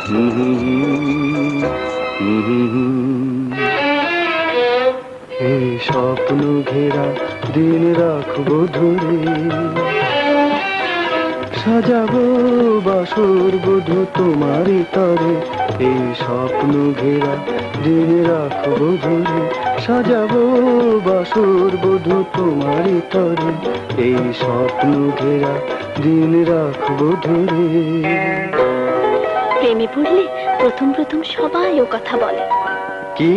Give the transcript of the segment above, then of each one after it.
এই স্বপ্ন ঘেরা দিন রাখবো ধরে, সাজাবো বাসর বধূ তোমারই তরে। এই স্বপ্ন ঘেরা দিন রাখবো ধরে, সাজাবো বাসর বধূ তোমারই তরে। এই স্বপ্ন ঘেরা দিন রাখবো ধরে। প্রেমে পড়লে প্রথম প্রথম সবাই ও কথা বলে। কি?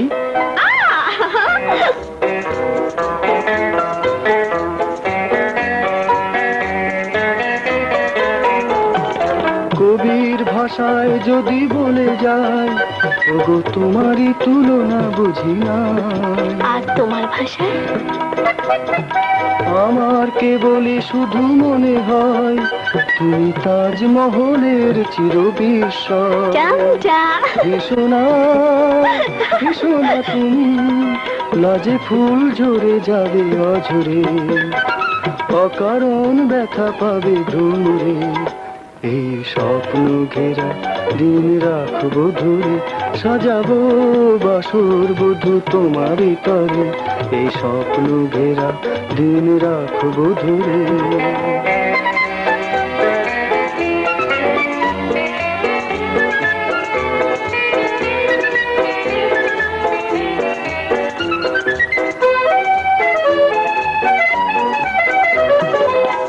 কবির ভাষায় যদি বলে যায়, ওগো তোমারই তুলনা বুঝি না। আর তোমার ভাষায়? আমার কেবলই শুধু মনে হয় তুমি তাজমহলের চিরবিস্ময়। ভীষণা ভীষণা তুমি, লাজে ফুল ঝরে যাবে অঝরে, অকারণ ব্যথা পাবে ধুমরে। এই স্বপ্ন ঘেরা দিন রাখবো ধরে, সাজাবো বাসর বধূ তোমারই তরে। এই স্বপ্ন ঘেরা দিন রাখবো ধরে।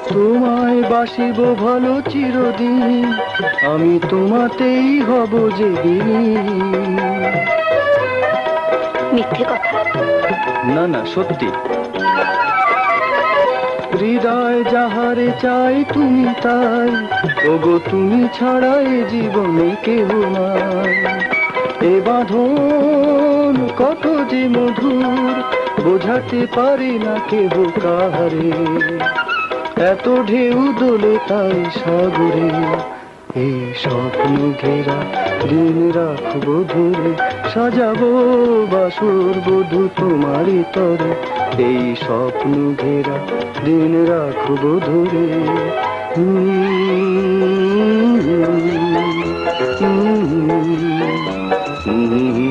তোমায় বাসিব ভালো চিরদিন, আমি তোমাতেই হব যেদিন। মিথ্যে কথা? না না, সত্যি। হৃদয় যাহারে চাই তুমি তাই, ওগো তুমি ছাড়া এ জীবনে কেহ নাই। এ বাঁধন কত যে মধুর, বোঝাতে পারি না কেহ কাহারে। এত ঢেউ দোলে তাই সাগরে। এই স্বপ্ন ঘেরা দিন রাখবো ধরে, সাজাবো বাসর বধূ তোমারই তরে। এই স্বপ্ন ঘেরা দিন রাখবো ধরে। হুম